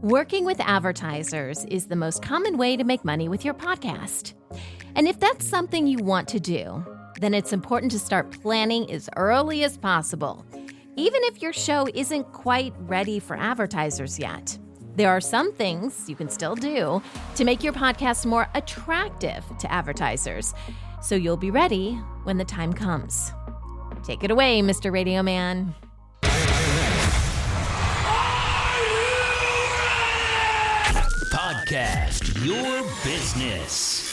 Working with advertisers is the most common way to make money with your podcast. And if that's something you want to do, then it's important to start planning as early as possible, even if your show isn't quite ready for advertisers yet. There are some things you can still do to make your podcast more attractive to advertisers, so you'll be ready when the time comes. Take it away, Mr. Radio Man. Podcast Your Business.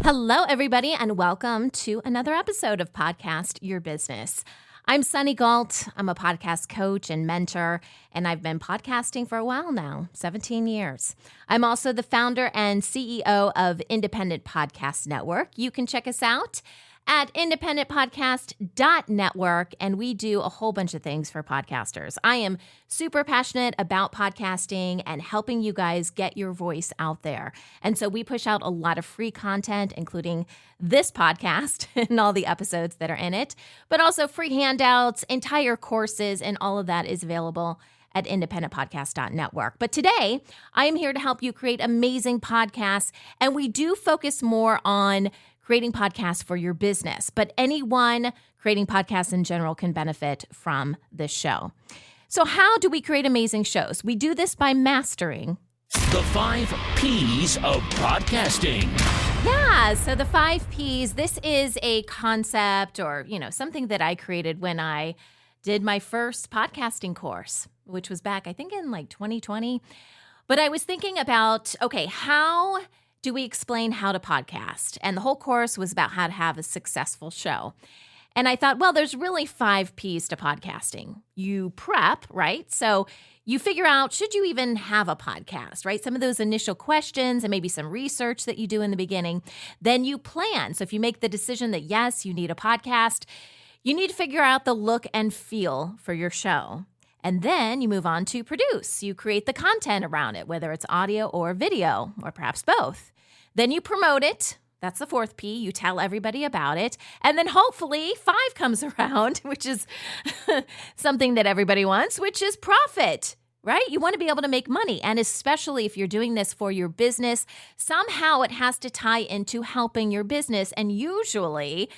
Hello, everybody, and welcome to another episode of Podcast Your Business. I'm Sunny Galt. I'm a podcast coach and mentor, and I've been podcasting for a while now, 17 years. I'm also the founder and CEO of Independent Podcast Network. You can check us out at independentpodcast.network, and we do a whole bunch of things for podcasters. I am super passionate about podcasting and helping you guys get your voice out there. And so we push out a lot of free content, including this podcast and all the episodes that are in it, but also free handouts, entire courses, and all of that is available at independentpodcast.network. But today, I am here to help you create amazing podcasts, and we do focus more on creating podcasts for your business, but anyone creating podcasts in general can benefit from this show. So how do we create amazing shows? We do this by mastering The 5 P's of podcasting. Yeah, so the 5 P's, this is a concept or, something that I created when I did my first podcasting course, which was back, I think, in 2020. But I was thinking about, okay, how do we explain how to podcast? And the whole course was about how to have a successful show. And I thought, well, there's really 5 P's to podcasting. You prep, right? So you figure out, should you even have a podcast, right? Some of those initial questions and maybe some research that you do in the beginning. Then you plan. So if you make the decision that, yes, you need a podcast, you need to figure out the look and feel for your show. And then you move on to produce. You create the content around it, whether it's audio or video, or perhaps both. Then you promote it. That's the 4th P. You tell everybody about it. And then hopefully 5 comes around, which is something that everybody wants, which is profit, right? You want to be able to make money. And especially if you're doing this for your business, somehow it has to tie into helping your business. And usually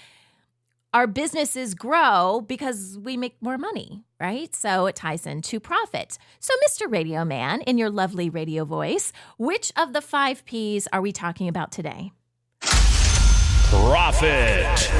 our businesses grow because we make more money, right? So it ties into profit. So Mr. Radio Man, in your lovely radio voice, which of the 5 P's are we talking about today? Profit.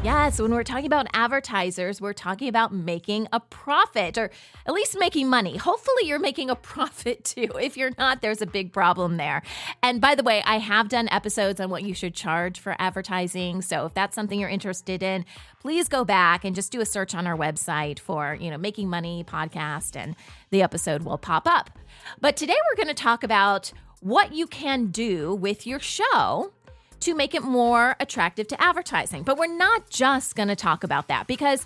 Yes, when we're talking about advertisers, we're talking about making a profit, or at least making money. Hopefully you're making a profit too. If you're not, there's a big problem there. And by the way, I have done episodes on what you should charge for advertising. So if that's something you're interested in, please go back and just do a search on our website for, Making Money podcast, and the episode will pop up. But today we're going to talk about what you can do with your show to make it more attractive to advertising. But we're not just going to talk about that, because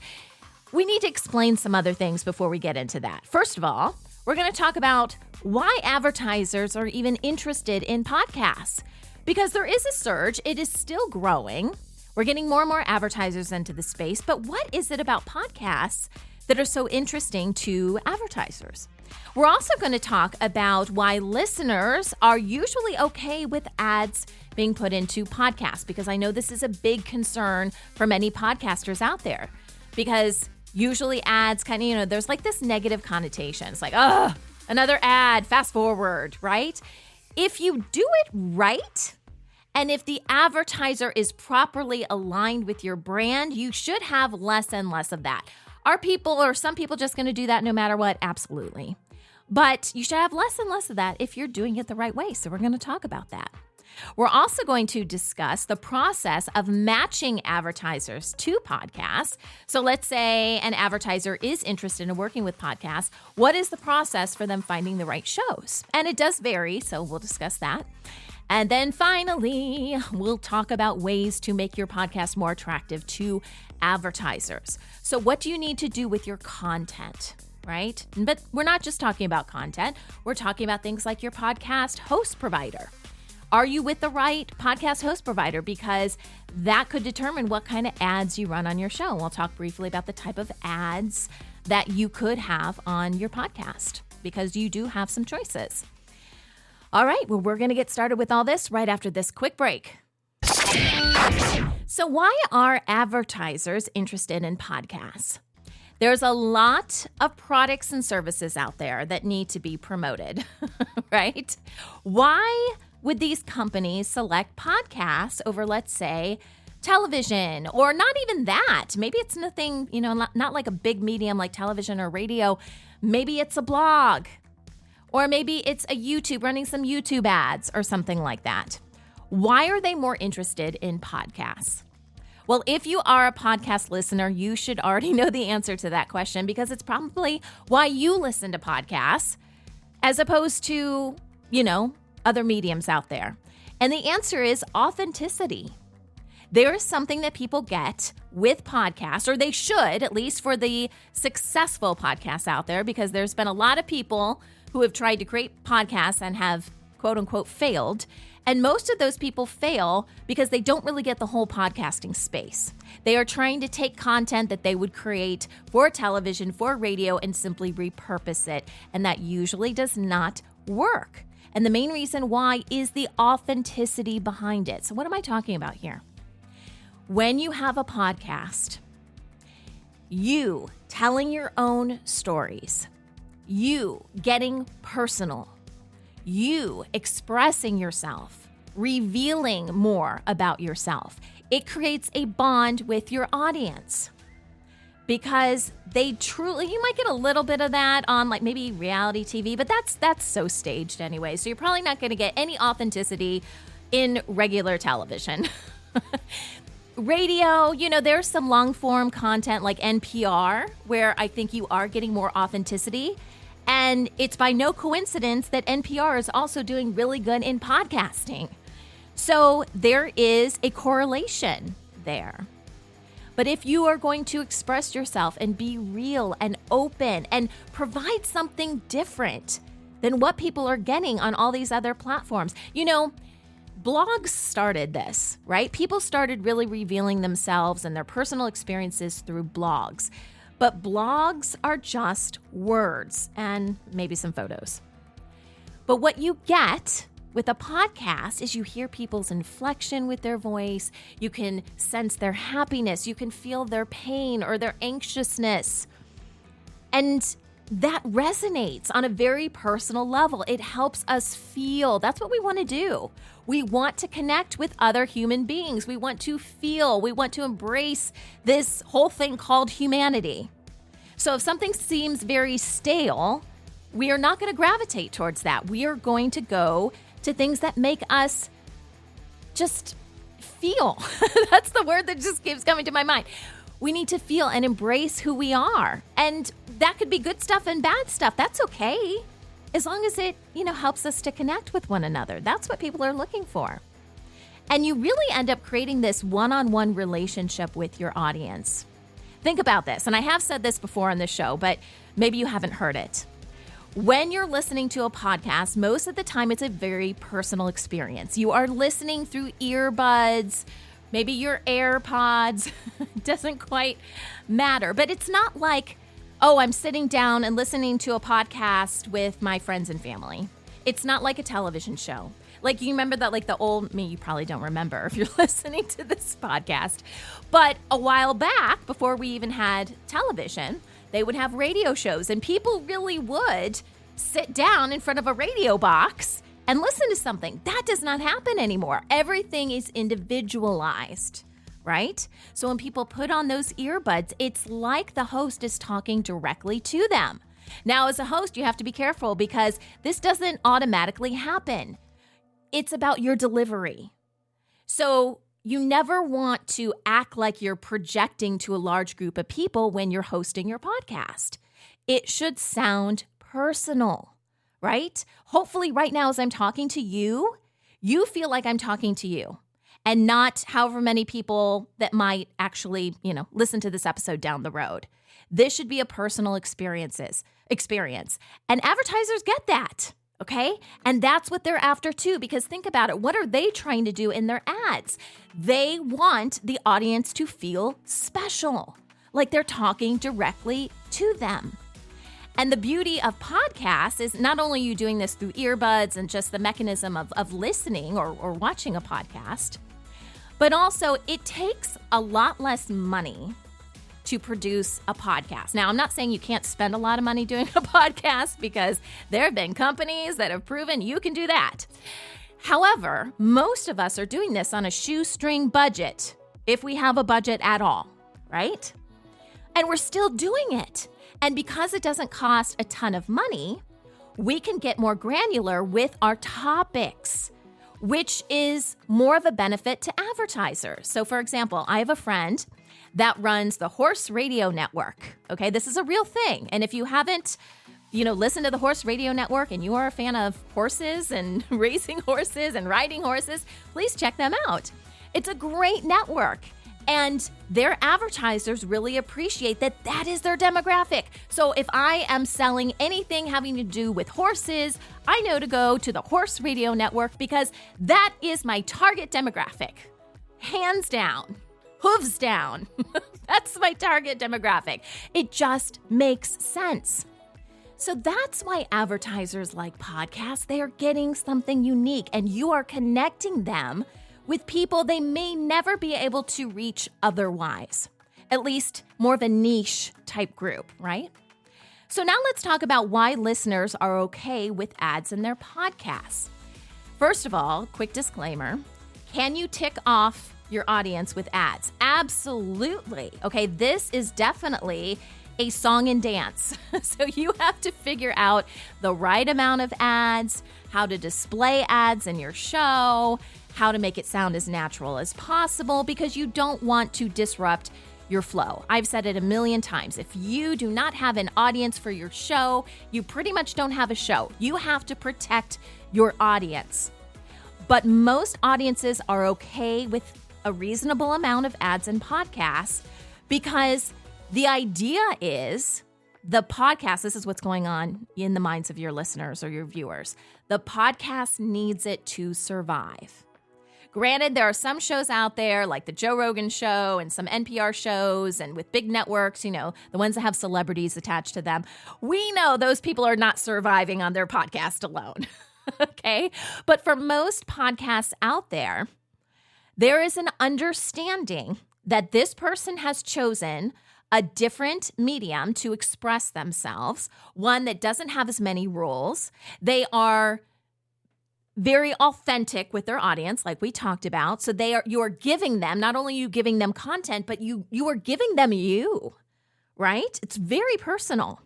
we need to explain some other things before we get into that. First of all, we're going to talk about why advertisers are even interested in podcasts, because there is a surge. It is still growing. We're getting more and more advertisers into the space. But what is it about podcasts that are so interesting to advertisers? We're also going to talk about why listeners are usually okay with ads being put into podcasts, because I know this is a big concern for many podcasters out there, because usually ads kind of, there's this negative connotation. It's like, oh, another ad, fast forward, right? If you do it right, and if the advertiser is properly aligned with your brand, you should have less and less of that. Are people or some people just going to do that no matter what? Absolutely. But you should have less and less of that if you're doing it the right way. So we're going to talk about that. We're also going to discuss the process of matching advertisers to podcasts. So let's say an advertiser is interested in working with podcasts. What is the process for them finding the right shows? And it does vary, so we'll discuss that. And then finally, we'll talk about ways to make your podcast more attractive to advertisers. So what do you need to do with your content, right? But we're not just talking about content. We're talking about things like your podcast host provider. Are you with the right podcast host provider? Because that could determine what kind of ads you run on your show. We'll talk briefly about the type of ads that you could have on your podcast. because you do have some choices. All right, well, we're going to get started with all this right after this quick break. So why are advertisers interested in podcasts? There's a lot of products and services out there that need to be promoted, right? Why would these companies select podcasts over, let's say, television, or not even that? Maybe it's nothing, not like a big medium like television or radio. Maybe it's a blog. Or maybe it's a YouTube, running some YouTube ads or something like that. Why are they more interested in podcasts? Well, if you are a podcast listener, you should already know the answer to that question, because it's probably why you listen to podcasts as opposed to, other mediums out there. And the answer is authenticity. There is something that people get with podcasts, or they should, at least for the successful podcasts out there, because there's been a lot of people who have tried to create podcasts and have, quote unquote, failed. And most of those people fail because they don't really get the whole podcasting space. They are trying to take content that they would create for television, for radio, and simply repurpose it. And that usually does not work. And the main reason why is the authenticity behind it. So what am I talking about here? When you have a podcast, you telling your own stories, you getting personal, you expressing yourself, revealing more about yourself, it creates a bond with your audience, because they truly, you might get a little bit of that on like maybe reality TV, but that's so staged anyway. So you're probably not going to get any authenticity in regular television. Radio, there's some long form content like NPR where I think you are getting more authenticity. And it's by no coincidence that NPR is also doing really good in podcasting. So there is a correlation there. But if you are going to express yourself and be real and open and provide something different than what people are getting on all these other platforms, blogs started this, right? People started really revealing themselves and their personal experiences through blogs. But blogs are just words and maybe some photos. But what you get with a podcast is you hear people's inflection with their voice. You can sense their happiness. You can feel their pain or their anxiousness. And that resonates on a very personal level. It helps us feel. That's what we want to do. We want to connect with other human beings. We want to feel. We want to embrace this whole thing called humanity. So if something seems very stale, we are not going to gravitate towards that. We are going to go to things that make us just feel. That's the word that just keeps coming to my mind. We need to feel and embrace who we are. And that could be good stuff and bad stuff. That's okay. As long as it, helps us to connect with one another. That's what people are looking for. And you really end up creating this one-on-one relationship with your audience. Think about this. And I have said this before on this show, but maybe you haven't heard it. When you're listening to a podcast, most of the time it's a very personal experience. You are listening through earbuds, maybe your AirPods. Doesn't quite matter. But it's not like, I'm sitting down and listening to a podcast with my friends and family. It's not like a television show. Like, you remember that, like the old me, you probably don't remember if you're listening to this podcast. But a while back, before we even had television, they would have radio shows, and people really would sit down in front of a radio box and listen to something. That does not happen anymore. Everything is individualized, right? So when people put on those earbuds, it's like the host is talking directly to them. Now, as a host, you have to be careful because this doesn't automatically happen. It's about your delivery. So you never want to act like you're projecting to a large group of people when you're hosting your podcast. It should sound personal, right? Hopefully right now as I'm talking to you, you feel like I'm talking to you and not however many people that might actually, listen to this episode down the road. This should be a personal experience. And advertisers get that. Okay? And that's what they're after too, because think about it. What are they trying to do in their ads? They want the audience to feel special, like they're talking directly to them. And the beauty of podcasts is not only are you doing this through earbuds and just the mechanism of listening or watching a podcast, but also it takes a lot less money to produce a podcast. Now, I'm not saying you can't spend a lot of money doing a podcast, because there have been companies that have proven you can do that. However, most of us are doing this on a shoestring budget, if we have a budget at all, right? And we're still doing it. And because it doesn't cost a ton of money, we can get more granular with our topics, which is more of a benefit to advertisers. So for example, I have a friend that runs the Horse Radio Network. Okay, this is a real thing. And if you haven't, listened to the Horse Radio Network and you are a fan of horses and racing horses and riding horses, please check them out. It's a great network. And their advertisers really appreciate that is their demographic. So if I am selling anything having to do with horses, I know to go to the Horse Radio Network because that is my target demographic. Hands down. Hooves down. That's my target demographic. It just makes sense. So that's why advertisers like podcasts. They are getting something unique, and you are connecting them with people they may never be able to reach otherwise. At least more of a niche type group, right? So now let's talk about why listeners are okay with ads in their podcasts. First of all, quick disclaimer, can you tick off your audience with ads? Absolutely. Okay, this is definitely a song and dance. So you have to figure out the right amount of ads, how to display ads in your show, how to make it sound as natural as possible, because you don't want to disrupt your flow. I've said it a million times. If you do not have an audience for your show, you pretty much don't have a show. You have to protect your audience. But most audiences are okay with a reasonable amount of ads and podcasts, because the idea is the podcast, this is what's going on in the minds of your listeners or your viewers. The podcast needs it to survive. Granted, there are some shows out there like the Joe Rogan show and some NPR shows and with big networks, the ones that have celebrities attached to them. We know those people are not surviving on their podcast alone. Okay? But for most podcasts out there, there is an understanding that this person has chosen a different medium to express themselves, one that doesn't have as many rules. They are very authentic with their audience, like we talked about. So you are giving them, not only are you giving them content, but you are giving them you, right? It's very personal.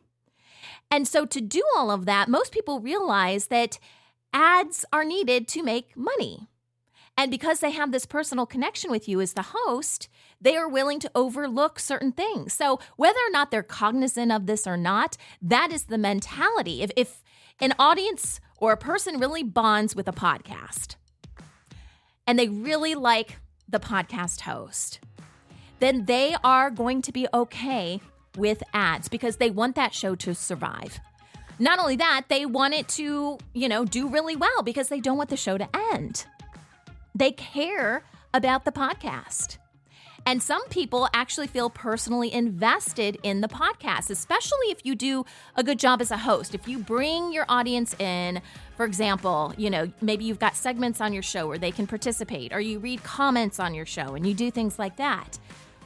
And so to do all of that, most people realize that ads are needed to make money. And because they have this personal connection with you as the host, they are willing to overlook certain things. So whether or not they're cognizant of this or not, that is the mentality. If an audience or a person really bonds with a podcast and they really like the podcast host, then they are going to be okay with ads because they want that show to survive. Not only that, they want it to, do really well because they don't want the show to end. They care about the podcast. And some people actually feel personally invested in the podcast, especially if you do a good job as a host. If you bring your audience in, for example, maybe you've got segments on your show where they can participate, or you read comments on your show and you do things like that.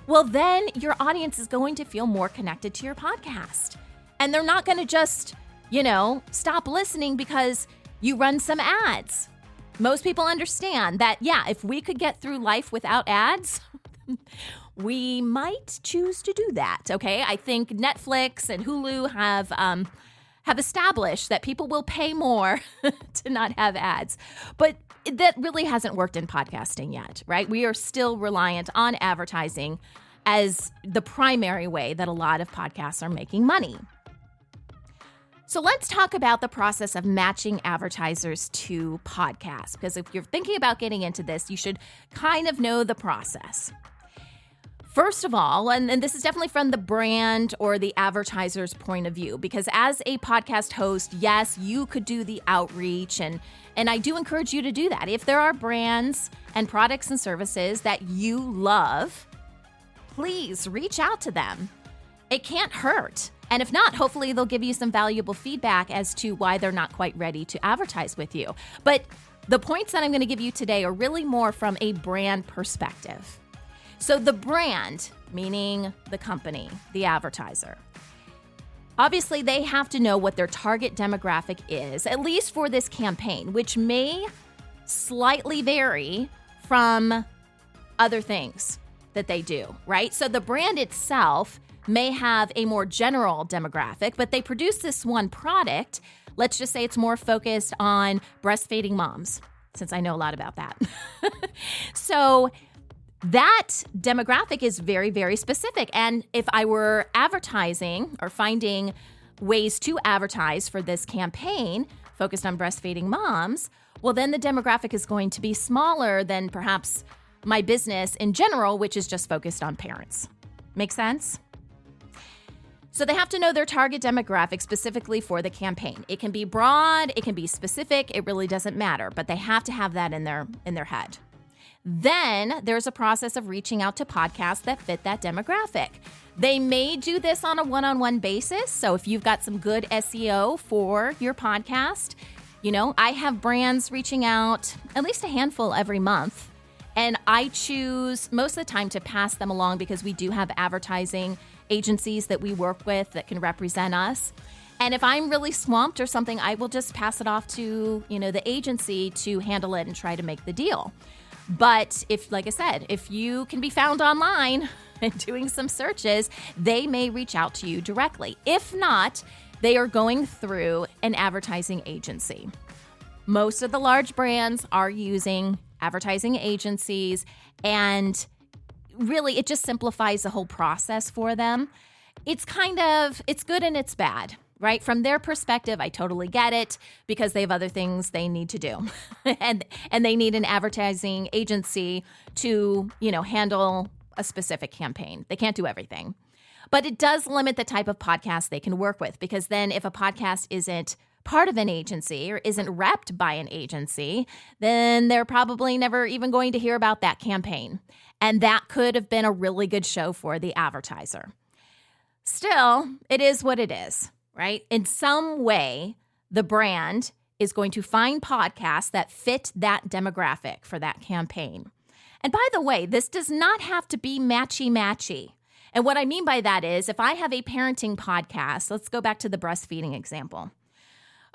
Well, then your audience is going to feel more connected to your podcast. And they're not going to just, stop listening because you run some ads. Most people understand that, if we could get through life without ads, we might choose to do that, okay? I think Netflix and Hulu have established that people will pay more to not have ads. But that really hasn't worked in podcasting yet, right? We are still reliant on advertising as the primary way that a lot of podcasts are making money. So let's talk about the process of matching advertisers to podcasts, because if you're thinking about getting into this, you should kind of know the process. First of all, and this is definitely from the brand or the advertiser's point of view, because as a podcast host, yes, you could do the outreach, and I do encourage you to do that. If there are brands and products and services that you love, please reach out to them. It can't hurt. And if not, hopefully they'll give you some valuable feedback as to why they're not quite ready to advertise with you. But the points that I'm going to give you today are really more from a brand perspective. So the brand, meaning the company, the advertiser, obviously they have to know what their target demographic is, at least for this campaign, which may slightly vary from other things that they do, right? So the brand itself may have a more general demographic, but they produce this one product. Let's just say it's more focused on breastfeeding moms, since I know a lot about that. So that demographic is very, very specific. And if I were advertising or finding ways to advertise for this campaign focused on breastfeeding moms, well, then the demographic is going to be smaller than perhaps my business in general, which is just focused on parents. Make sense? So they have to know their target demographic specifically for the campaign. It can be broad, it can be specific, it really doesn't matter, but they have to have that in their head. Then there's a process of reaching out to podcasts that fit that demographic. They may do this on a one-on-one basis. So if you've got some good SEO for your podcast, I have brands reaching out, at least a handful every month. And I choose most of the time to pass them along because we do have advertising agencies that we work with that can represent us. And if I'm really swamped or something, I will just pass it off to, the agency to handle it and try to make the deal. But like I said, if you can be found online and doing some searches, they may reach out to you directly. If not, they are going through an advertising agency. Most of the large brands are using advertising agencies, and really it just simplifies the whole process for them. It's good and it's bad, right? From their perspective, I totally get it because they have other things they need to do. and they need an advertising agency to, handle a specific campaign. They can't do everything. But it does limit the type of podcast they can work with, because then if a podcast isn't part of an agency or isn't repped by an agency, then they're probably never even going to hear about that campaign. And that could have been a really good show for the advertiser. Still, it is what it is, right? In some way, the brand is going to find podcasts that fit that demographic for that campaign. And by the way, this does not have to be matchy-matchy. And what I mean by that is, if I have a parenting podcast, let's go back to the breastfeeding example.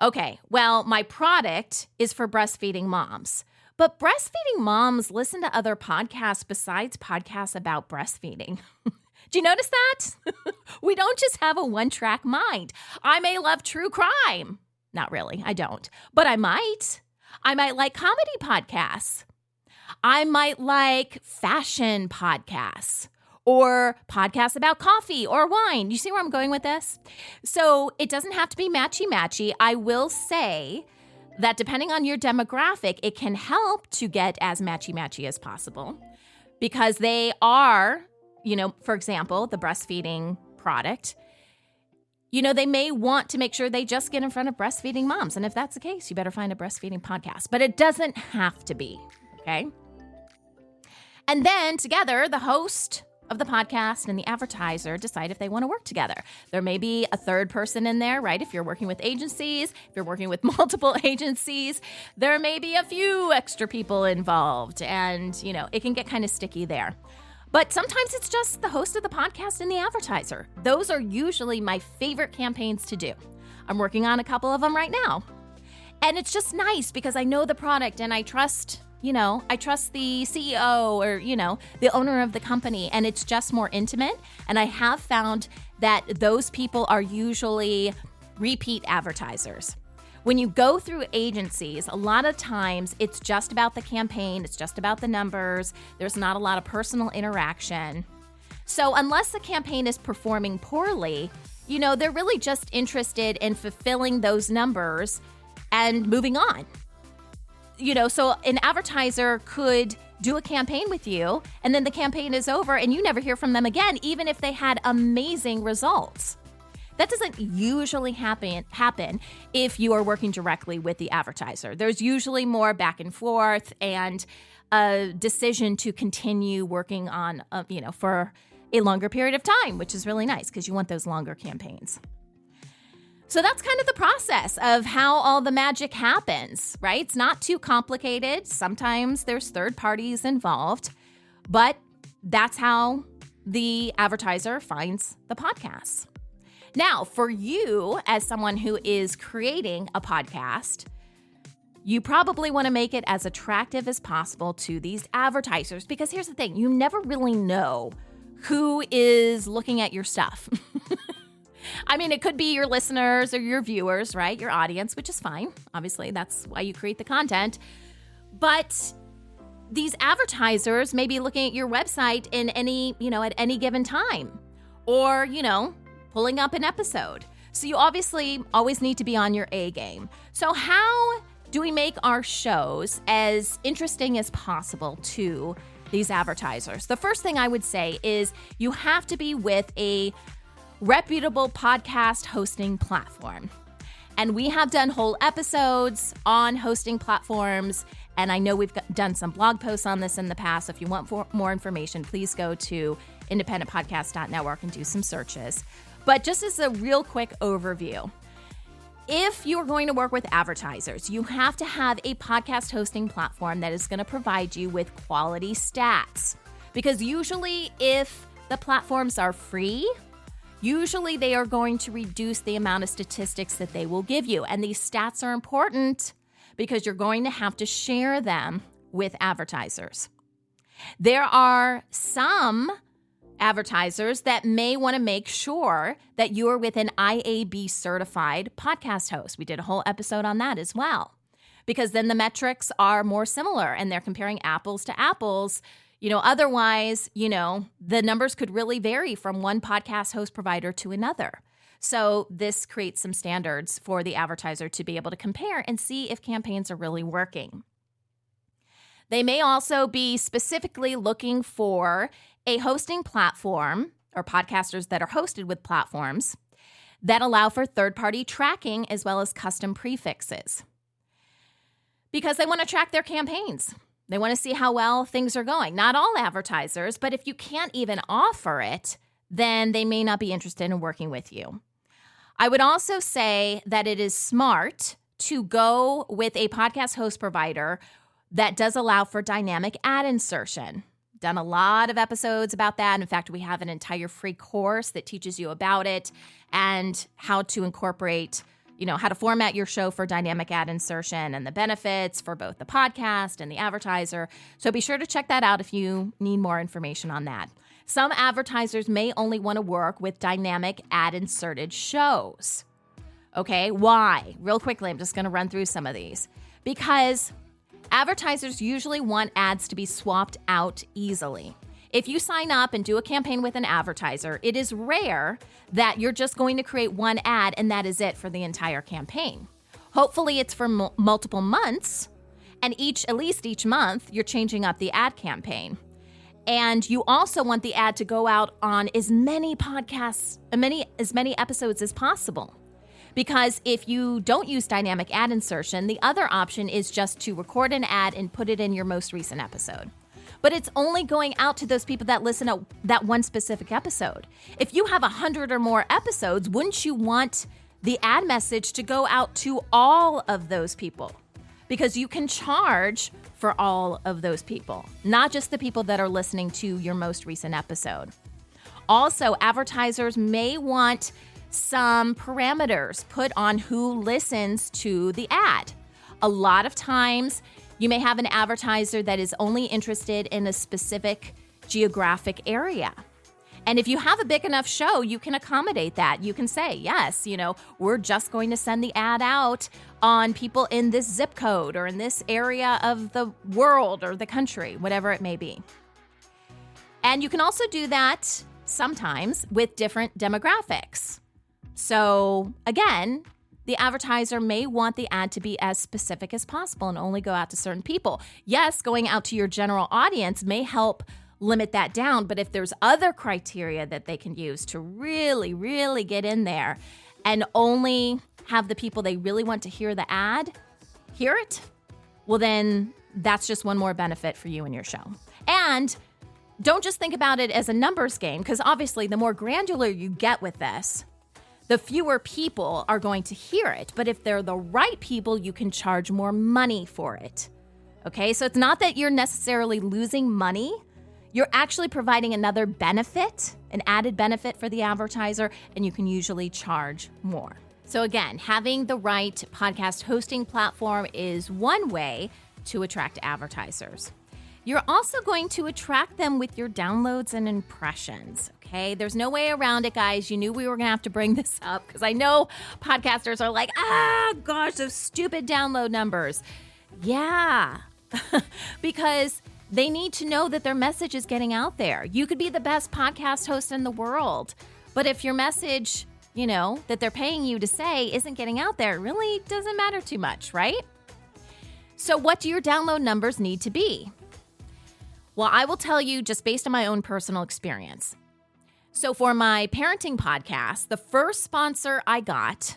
Okay, well, my product is for breastfeeding moms, but breastfeeding moms listen to other podcasts besides podcasts about breastfeeding. Do you notice that? We don't just have a one-track mind. I may love true crime. Not really, I don't. But I might. I might like comedy podcasts. I might like fashion podcasts or podcasts about coffee or wine. You see where I'm going with this? So it doesn't have to be matchy-matchy. I will say that depending on your demographic, it can help to get as matchy-matchy as possible, because they are, for example, the breastfeeding product, they may want to make sure they just get in front of breastfeeding moms. And if that's the case, you better find a breastfeeding podcast. But it doesn't have to be, okay? And then together, the host of the podcast and the advertiser decide if they want to work together. There may be a third person in there, right? If you're working with agencies, if you're working with multiple agencies, there may be a few extra people involved, and, it can get kind of sticky there. But sometimes it's just the host of the podcast and the advertiser. Those are usually my favorite campaigns to do. I'm working on a couple of them right now. And it's just nice because I know the product and I trust the CEO or, the owner of the company, and it's just more intimate. And I have found that those people are usually repeat advertisers. When you go through agencies, a lot of times it's just about the campaign, it's just about the numbers, there's not a lot of personal interaction. So unless the campaign is performing poorly, they're really just interested in fulfilling those numbers and moving on. So an advertiser could do a campaign with you, and then the campaign is over and you never hear from them again, even if they had amazing results. That doesn't usually happen if you are working directly with the advertiser. There's usually more back and forth and a decision to continue working on, for a longer period of time, which is really nice because you want those longer campaigns. So that's kind of the process of how all the magic happens, right? It's not too complicated. Sometimes there's third parties involved, but that's how the advertiser finds the podcasts. Now, for you as someone who is creating a podcast, you probably want to make it as attractive as possible to these advertisers, because here's the thing, you never really know who is looking at your stuff. I mean, it could be your listeners or your viewers, right? Your audience, which is fine. Obviously, that's why you create the content. But these advertisers may be looking at your website in at any given time, or, pulling up an episode. So you obviously always need to be on your A game. So how do we make our shows as interesting as possible to these advertisers? The first thing I would say is you have to be with a reputable podcast hosting platform. And we have done whole episodes on hosting platforms, and I know we've done some blog posts on this in the past. So if you want more information, please go to independentpodcast.network and do some searches. But just as a real quick overview, if you're going to work with advertisers, you have to have a podcast hosting platform that is going to provide you with quality stats. Because usually if the platforms are free, usually they are going to reduce the amount of statistics that they will give you. And these stats are important because you're going to have to share them with advertisers. There are some advertisers that may want to make sure that you are with an IAB certified podcast host. We did a whole episode on that as well, because then the metrics are more similar and they're comparing apples to apples. Otherwise, the numbers could really vary from one podcast host provider to another. So this creates some standards for the advertiser to be able to compare and see if campaigns are really working. They may also be specifically looking for a hosting platform or podcasters that are hosted with platforms that allow for third-party tracking as well as custom prefixes, because they want to track their campaigns. They want to see how well things are going. Not all advertisers, but if you can't even offer it, then they may not be interested in working with you. I would also say that it is smart to go with a podcast host provider that does allow for dynamic ad insertion. Done a lot of episodes about that. In fact, we have an entire free course that teaches you about it and how to incorporate how to format your show for dynamic ad insertion and the benefits for both the podcast and the advertiser. So be sure to check that out if you need more information on that. Some advertisers may only want to work with dynamic ad inserted shows. Okay, why? Real quickly, I'm just going to run through some of these. Because advertisers usually want ads to be swapped out easily. If you sign up and do a campaign with an advertiser, it is rare that you're just going to create one ad and that is it for the entire campaign. Hopefully it's for multiple months, and at least each month, you're changing up the ad campaign. And you also want the ad to go out on as many podcasts, as many episodes as possible. Because if you don't use dynamic ad insertion, the other option is just to record an ad and put it in your most recent episode. But it's only going out to those people that listen to that one specific episode. If you have 100 or more episodes, wouldn't you want the ad message to go out to all of those people? Because you can charge for all of those people, not just the people that are listening to your most recent episode. Also, advertisers may want some parameters put on who listens to the ad. A lot of times, you may have an advertiser that is only interested in a specific geographic area. And if you have a big enough show, you can accommodate that. You can say, yes, we're just going to send the ad out on people in this zip code or in this area of the world or the country, whatever it may be. And you can also do that sometimes with different demographics. So again, the advertiser may want the ad to be as specific as possible and only go out to certain people. Yes, going out to your general audience may help limit that down, but if there's other criteria that they can use to really, really get in there and only have the people they really want to hear the ad hear it, well then that's just one more benefit for you and your show. And don't just think about it as a numbers game, because obviously the more granular you get with this, the fewer people are going to hear it. But if they're the right people, you can charge more money for it. Okay, so it's not that you're necessarily losing money. You're actually providing another benefit, an added benefit for the advertiser, and you can usually charge more. So again, having the right podcast hosting platform is one way to attract advertisers. You're also going to attract them with your downloads and impressions, okay? There's no way around it, guys. You knew we were going to have to bring this up because I know podcasters are like, gosh, those stupid download numbers. Yeah, because they need to know that their message is getting out there. You could be the best podcast host in the world, but if your message, that they're paying you to say isn't getting out there, it really doesn't matter too much, right? So what do your download numbers need to be? Well, I will tell you just based on my own personal experience. So for my parenting podcast, the first sponsor I got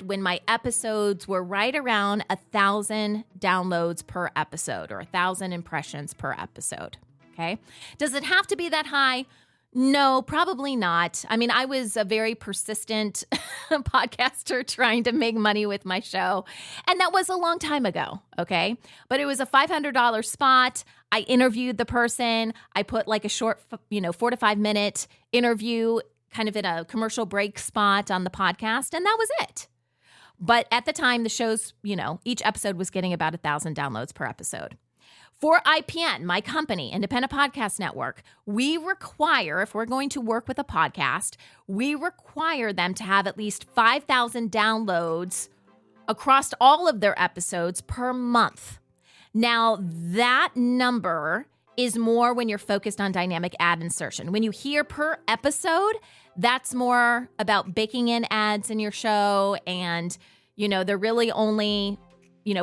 when my episodes were right around 1,000 downloads per episode or 1,000 impressions per episode, okay? Does it have to be that high? No, probably not. I mean, I was a very persistent podcaster trying to make money with my show, and that was a long time ago, okay? But it was a $500 spot. I interviewed the person. I put like a short, 4 to 5 minute interview kind of in a commercial break spot on the podcast, and that was it. But at the time, the show's, each episode was getting about 1,000 downloads per episode. For IPN, my company, Independent Podcast Network, we require, if we're going to work with a podcast, we require them to have at least 5,000 downloads across all of their episodes per month. Now, that number is more when you're focused on dynamic ad insertion. When you hear per episode, that's more about baking in ads in your show, and, they're really only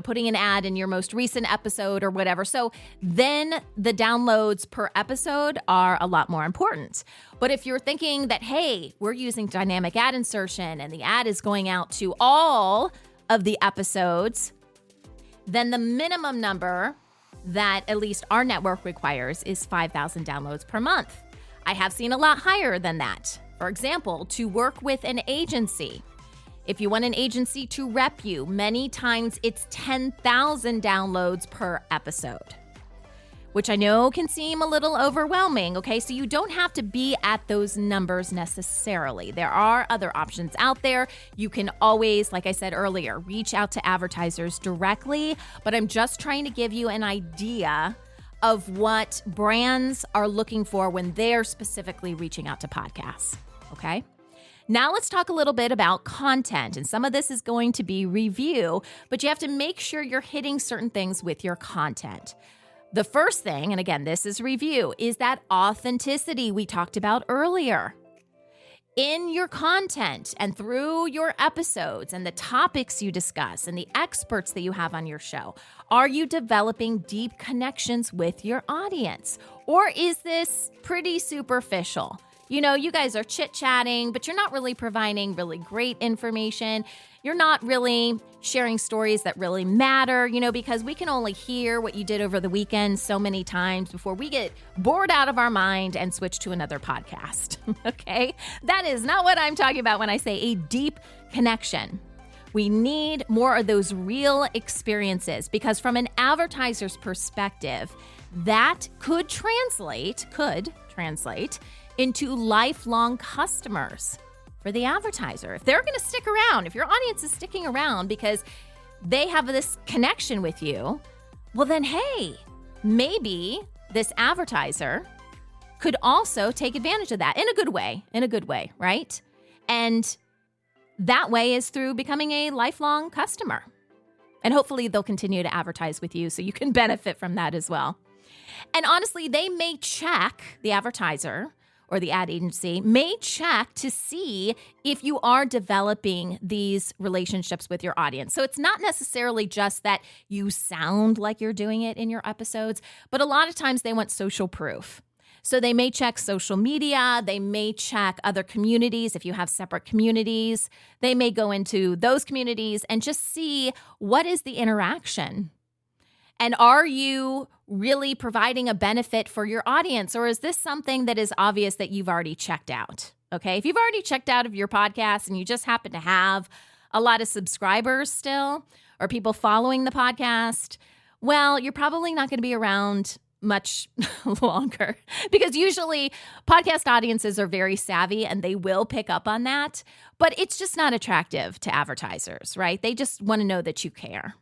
putting an ad in your most recent episode or whatever. So then the downloads per episode are a lot more important. But if you're thinking that, hey, we're using dynamic ad insertion and the ad is going out to all of the episodes, then the minimum number that at least our network requires is 5,000 downloads per month. I have seen a lot higher than that. For example, to work with an agency, if you want an agency to rep you, many times it's 10,000 downloads per episode, which I know can seem a little overwhelming, okay? So you don't have to be at those numbers necessarily. There are other options out there. You can always, like I said earlier, reach out to advertisers directly, but I'm just trying to give you an idea of what brands are looking for when they're specifically reaching out to podcasts, okay? Now let's talk a little bit about content, and some of this is going to be review, but you have to make sure you're hitting certain things with your content. The first thing, and again, this is review, is that authenticity we talked about earlier. In your content and through your episodes and the topics you discuss and the experts that you have on your show, are you developing deep connections with your audience? Or is this pretty superficial? You guys are chit-chatting, but you're not really providing really great information. You're not really sharing stories that really matter, because we can only hear what you did over the weekend so many times before we get bored out of our mind and switch to another podcast, okay? That is not what I'm talking about when I say a deep connection. We need more of those real experiences because from an advertiser's perspective, that could translate into lifelong customers for the advertiser. If they're going to stick around, if your audience is sticking around because they have this connection with you, well then, hey, maybe this advertiser could also take advantage of that in a good way, right? And that way is through becoming a lifelong customer. And hopefully they'll continue to advertise with you so you can benefit from that as well. And honestly, they may check, the advertiser or the ad agency may check to see if you are developing these relationships with your audience. So it's not necessarily just that you sound like you're doing it in your episodes, but a lot of times they want social proof. So they may check social media, they may check other communities. If you have separate communities, they may go into those communities and just see what is the interaction. And are you really providing a benefit for your audience? Or is this something that is obvious that you've already checked out? Okay. If you've already checked out of your podcast and you just happen to have a lot of subscribers still, or people following the podcast, well, you're probably not going to be around much longer, because usually podcast audiences are very savvy and they will pick up on that, but it's just not attractive to advertisers, right? They just want to know that you care.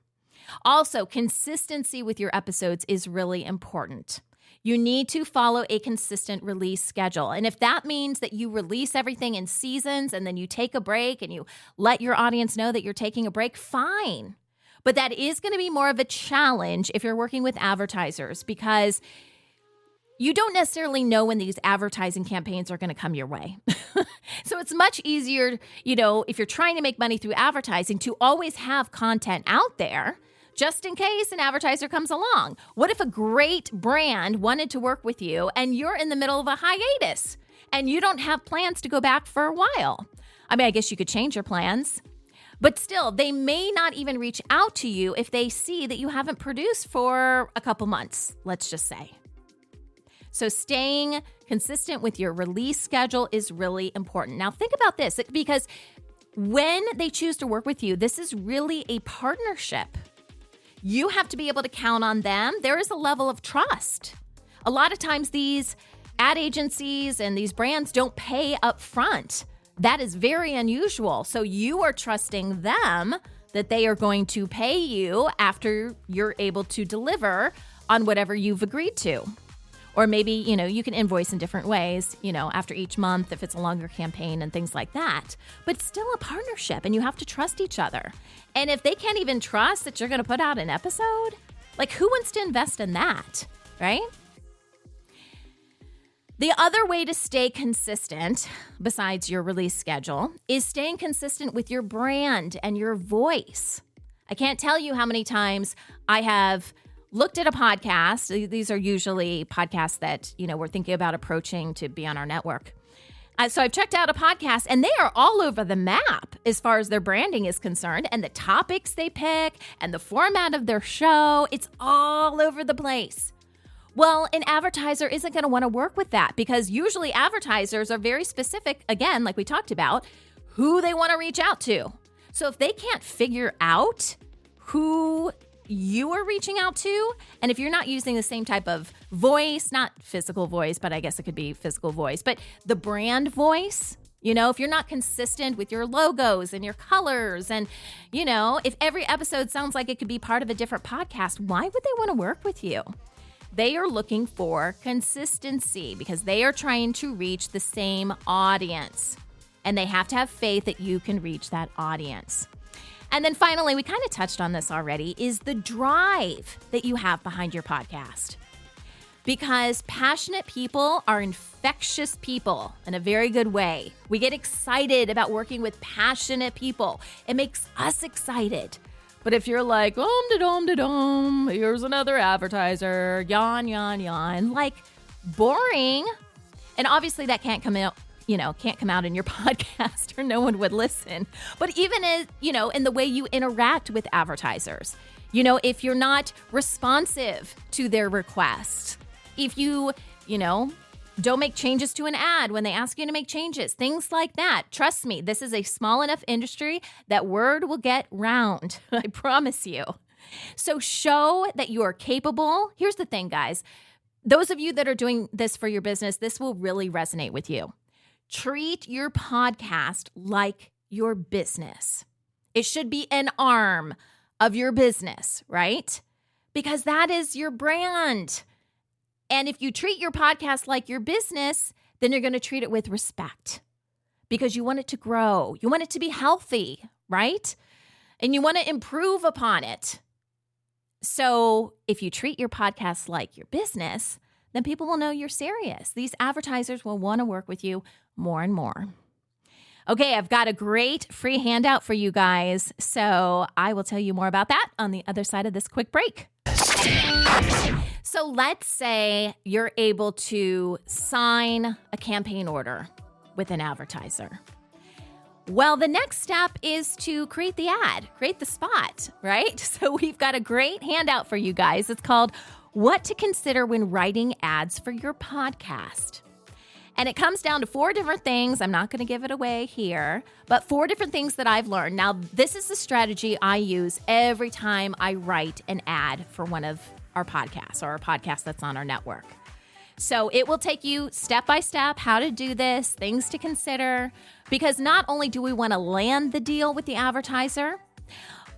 Also, consistency with your episodes is really important. You need to follow a consistent release schedule. And if that means that you release everything in seasons and then you take a break and you let your audience know that you're taking a break, fine. But that is going to be more of a challenge if you're working with advertisers, because you don't necessarily know when these advertising campaigns are going to come your way. So it's much easier, if you're trying to make money through advertising, to always have content out there just in case an advertiser comes along. What if a great brand wanted to work with you and you're in the middle of a hiatus and you don't have plans to go back for a while? I mean, I guess you could change your plans. But still, they may not even reach out to you if they see that you haven't produced for a couple months, let's just say. So staying consistent with your release schedule is really important. Now, think about this, because when they choose to work with you, this is really a partnership. You have to be able to count on them. There is a level of trust. A lot of times these ad agencies and these brands don't pay up front. That is very unusual. So you are trusting them that they are going to pay you after you're able to deliver on whatever you've agreed to. Or maybe, you can invoice in different ways, after each month if it's a longer campaign and things like that. But it's still a partnership and you have to trust each other. And if they can't even trust that you're going to put out an episode, like, who wants to invest in that, right? The other way to stay consistent, besides your release schedule, is staying consistent with your brand and your voice. I can't tell you how many times I have looked at a podcast. These are usually podcasts that, we're thinking about approaching to be on our network. So I've checked out a podcast and they are all over the map as far as their branding is concerned, and the topics they pick and the format of their show. It's all over the place. Well, an advertiser isn't going to want to work with that, because usually advertisers are very specific, again, like we talked about, who they want to reach out to. So if they can't figure out who you are reaching out to, and if you're not using the same type of voice, not physical voice, but I guess it could be physical voice, but the brand voice, if you're not consistent with your logos and your colors, and, if every episode sounds like it could be part of a different podcast, why would they want to work with you? They are looking for consistency because they are trying to reach the same audience, and they have to have faith that you can reach that audience. And then finally, we kind of touched on this already, is the drive that you have behind your podcast. Because passionate people are infectious people in a very good way. We get excited about working with passionate people. It makes us excited. But if you're like, da-dum, here's another advertiser, yawn, yawn, yawn, like, boring. And obviously that can't come out, can't come out in your podcast or no one would listen. But even as, in the way you interact with advertisers, if you're not responsive to their requests, if you, don't make changes to an ad when they ask you to make changes, things like that. Trust me, this is a small enough industry that word will get round. I promise you. So show that you are capable. Here's the thing, guys. Those of you that are doing this for your business, this will really resonate with you. Treat your podcast like your business. It should be an arm of your business, right? Because that is your brand. And if you treat your podcast like your business, then you're going to treat it with respect, because you want it to grow. You want it to be healthy, right? And you want to improve upon it. So if you treat your podcast like your business, then people will know you're serious. These advertisers will want to work with you more and more. Okay, I've got a great free handout for you guys. So I will tell you more about that on the other side of this quick break. So let's say you're able to sign a campaign order with an advertiser. Well, the next step is to create the ad, create the spot, right? So we've got a great handout for you guys. It's called What to Consider When Writing Ads for Your Podcast. And it comes down to 4 different things. I'm not going to give it away here, but 4 different things that I've learned. Now, this is the strategy I use every time I write an ad for one of our podcasts or a podcast that's on our network. So it will take you step by step how to do this, things to consider, because not only do we want to land the deal with the advertiser,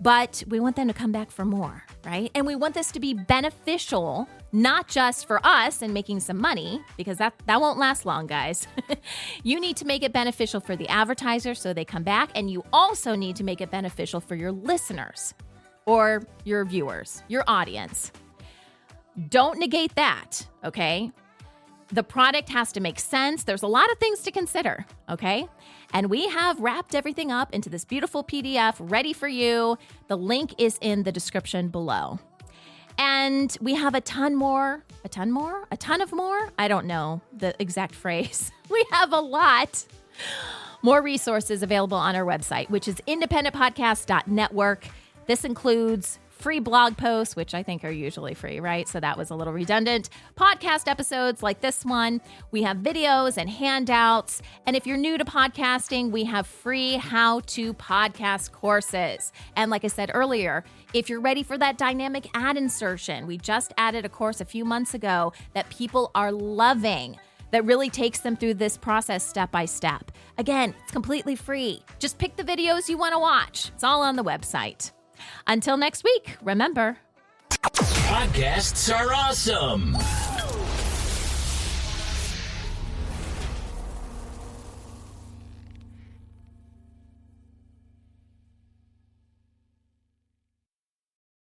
but we want them to come back for more, right? And we want this to be beneficial, not just for us and making some money, because that won't last long, guys. You need to make it beneficial for the advertiser so they come back, and you also need to make it beneficial for your listeners or your viewers, your audience. Don't negate that, okay? The product has to make sense. There's a lot of things to consider, okay? And we have wrapped everything up into this beautiful PDF ready for you. The link is in the description below. And we have a ton of more? I don't know the exact phrase. We have a lot more resources available on our website, which is independentpodcast.network. This includes free blog posts, which I think are usually free, right? So that was a little redundant. Podcast episodes like this one. We have videos and handouts. And if you're new to podcasting, we have free how-to podcast courses. And like I said earlier, if you're ready for that dynamic ad insertion, we just added a course a few months ago that people are loving, that really takes them through this process step by step. Again, it's completely free. Just pick the videos you want to watch. It's all on the website. Until next week, remember, Podcasts are awesome.